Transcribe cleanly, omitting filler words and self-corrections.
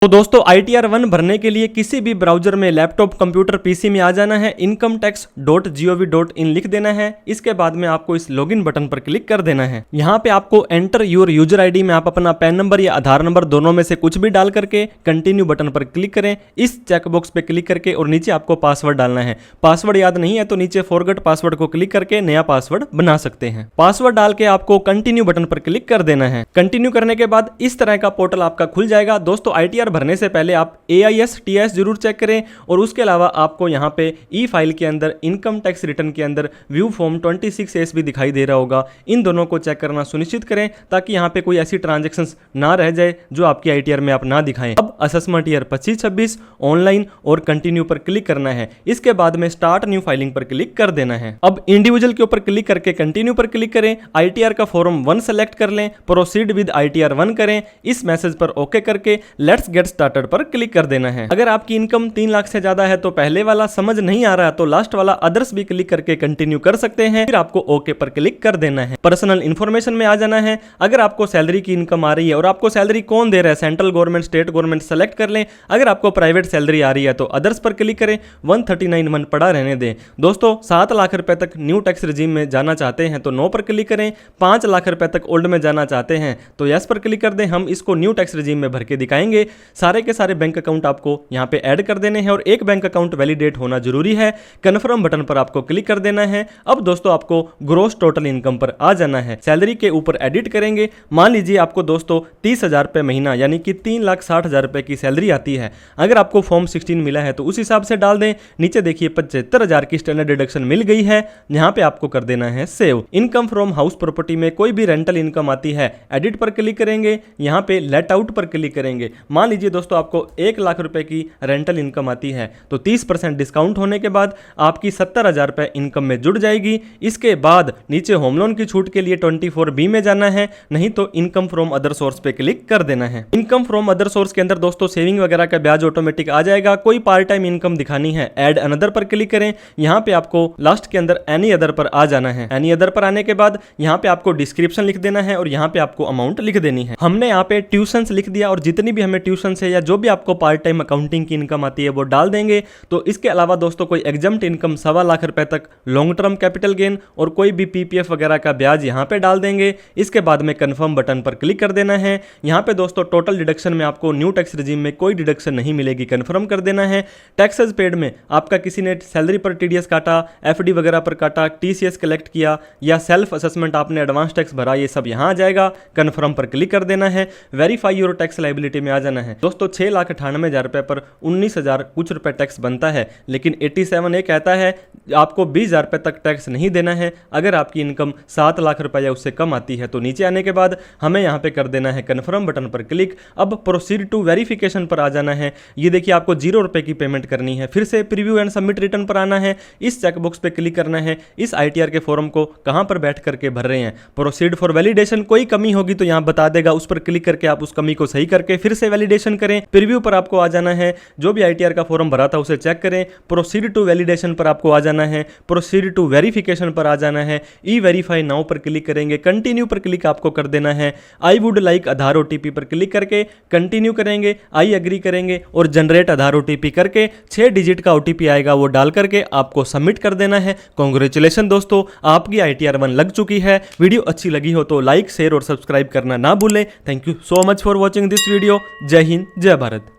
तो दोस्तों ITR-1 भरने के लिए किसी भी ब्राउजर में लैपटॉप कंप्यूटर पीसी में आ जाना है, incometax.gov.in लिख देना है। इसके बाद में आपको इस लॉगिन बटन पर क्लिक कर देना है। यहाँ पे आपको एंटर योर यूजर आईडी में आप अपना पैन नंबर या आधार नंबर दोनों में से कुछ भी डाल करके कंटिन्यू बटन पर क्लिक करें। इस चेकबॉक्स पे क्लिक करके और नीचे आपको पासवर्ड डालना है। पासवर्ड याद नहीं है तो नीचे फॉरगेट पासवर्ड को क्लिक करके नया पासवर्ड बना सकते हैं। पासवर्ड डाल के आपको कंटिन्यू बटन पर क्लिक कर देना है। कंटिन्यू करने के बाद इस तरह का पोर्टल आपका खुल जाएगा। दोस्तों ITR भरने से पहले आप AIS TIS जरूर चेक करें और उसके अलावा आपको यहाँ पे ई फाइल के अंदर इनकम टैक्स रिटर्न के अंदर व्यू फॉर्म 26S भी दिखाई दे रहा होगा। इन दोनों को चेक करना सुनिश्चित करें ताकि यहाँ पे कोई ऐसी ट्रांजैक्शंस ना रह जाए जो आपकी ITR में आप ना दिखाएं। अब असेसमेंट ईयर 25-26 ऑनलाइन और कंटिन्यू पर क्लिक करना है। इसके बाद में स्टार्ट न्यू फाइलिंग पर क्लिक कर देना है। अब इंडिविजुअल के ऊपर क्लिक करके कंटिन्यू पर क्लिक करें। ITR का फॉर्म 1 सेलेक्ट कर लें, प्रोसीड विद ITR-1 करें। इस मैसेज पर ओके करके लेट्स गेट स्टार्टेड पर क्लिक कर देना है। अगर आपकी इनकम 3 लाख से ज्यादा है तो पहले वाला समझ नहीं आ रहा तो लास्ट वाला अदर्स भी क्लिक करके कंटिन्यू कर सकते हैं। फिर आपको ओके पर क्लिक कर देना है। पर्सनल इंफॉर्मेशन में आ जाना है। अगर आपको सैलरी की इनकम आ रही है और आपको सैलरी कौन दे रहा है, central government, state government select कर लें। अगर आपको प्राइवेट सैलरी आ रही है तो अदर्स पर क्लिक करें। 139(1) पड़ा रहने दें। दोस्तों 7 लाख रुपए तक न्यू टैक्स रिजीम में जाना चाहते हैं तो नो पर क्लिक करें। 5 लाख रुपए तक ओल्ड में जाना चाहते हैं तो यस पर क्लिक कर दें। हम इसको न्यू टैक्स रिजीम में भर के दिखाएंगे। सारे के सारे बैंक अकाउंट आपको यहाँ पे ऐड कर देने हैं और एक बैंक अकाउंट वैलिडेट होना जरूरी है। कन्फर्म बटन पर आपको क्लिक कर देना है। अब दोस्तों आपको ग्रोस टोटल इनकम पर आ जाना है। सैलरी के ऊपर एडिट करेंगे। मान लीजिए आपको दोस्तों 30,000 रुपये महीना यानी कि 3,60,000 रुपये की सैलरी आती है। अगर आपको फॉर्म 16 मिला है तो उस हिसाब से डाल दें। नीचे देखिए 75,000 की स्टैंडर्ड डिडक्शन मिल गई है। यहाँ पे आपको कर देना है save. Income from house property में कोई भी रेंटल इनकम आती है, एडिट पर क्लिक करेंगे। यहाँ पे लेट आउट पर क्लिक करेंगे। मान लीजिए दोस्तों आपको 1 लाख रुपए की रेंटल इनकम आती है तो 30% डिस्काउंट होने के बाद आपकी 70,000 रुपए इनकम में जुड़ जाएगी। इसके बाद नीचे होम लोन की छूट के लिए 24B में जाना है, नहीं तो इनकम फ्रॉम अदर सोर्स पे क्लिक कर देना है। इनकम फ्रॉम अदर सोर्स के अंदर दोस्तों सेविंग वगैरह का ब्याज ऑटोमेटिक आ जाएगा। कोई पार्ट टाइम इनकम दिखानी है, ऐड अनदर पर क्लिक करें। यहाँ पे आपको लास्ट के अंदर एनी अदर पर आ जाना है। एनी अदर पर आने के बाद यहाँ पे आपको डिस्क्रिप्शन लिख देना है और यहाँ पे आपको अमाउंट लिख देनी है। हमने यहाँ पे ट्यूशंस लिख दिया और जितनी भी हमें ट्यूशन है या जो भी आपको पार्ट टाइम अकाउंटिंग की इनकम आती है वो डाल देंगे। तो इसके अलावा दोस्तों कोई एग्जाम्प्ट इनकम 1.25 लाख रुपए तक, लॉन्ग टर्म कैपिटल गेन और कोई भी PPF वगैरह का ब्याज यहाँ पे डाल देंगे। इसके बाद में कंफर्म बटन पर क्लिक कर देना है। यहाँ पे दोस्तों टोटल डिडक्शन में आपको न्यू टैक्स रिजीम में कोई डिडक्शन नहीं मिलेगी, कंफर्म कर देना है। टैक्सेस पेड में आपका किसी ने सैलरी पर TDS काटा, FD वगैरह पर काटा, TCS कलेक्ट किया या सेल्फ असेसमेंट आपने एडवांस टैक्स भरा, ये सब यहाँ आ जाएगा। कंफर्म पर क्लिक कर देना है। वेरीफाई योर टैक्स लायबिलिटी में आ जाना है। दोस्तों 6,98,000 रुपए पर 19,000 कुछ रुपए टैक्स बनता है, लेकिन 87 ये कहता है आपको 20,000 रुपए तक टैक्स नहीं देना है अगर आपकी इनकम 7 लाख रुपए या उससे कम आती है। तो नीचे आने के बाद हमें यहाँ पे कर देना है कंफर्म बटन पर क्लिक। अब प्रोसीड टू वेरिफिकेशन पर आ जाना है। ये देखिए आपको 0 रुपए की पेमेंट करनी है। फिर से प्रीव्यू एंड सबमिट रिटर्न पर आना है। इस चेकबॉक्स पे क्लिक करना है। इस ITR के फॉर्म को कहाँ पर बैठ करके भर रहे हैं। प्रोसीड फॉर वैलिडेशन, कोई कमी होगी तो यहाँ बता देगा, उस पर क्लिक करके आप उस कमी को सही करके फिर से वैलिडेशन करें। प्रीव्यू पर आपको आ जाना है। जो भी ITR का फॉर्म भरा था उसे चेक करें। प्रोसीड टू वैलिडेशन पर आपको आ जाना है। प्रोसीड टू वेरिफिकेशन पर आ जाना है। ई वेरीफाई नाउ पर क्लिक करेंगे। कंटिन्यू पर क्लिक आपको कर देना है। I would like Aadhaar OTP पर क्लिक करके कंटिन्यू करेंगे। आई एग्री करेंगे और जनरेट आधार OTP करके 6 डिजिट का OTP आएगा, वो डाल करके आपको सबमिट कर देना है। कांग्रेचुलेशन दोस्तों, आपकी ITR-1 लग चुकी है। वीडियो अच्छी लगी हो तो लाइक, शेयर और सब्सक्राइब करना ना भूलें। Thank you so much for watching this video. जय हिंद, जय भारत।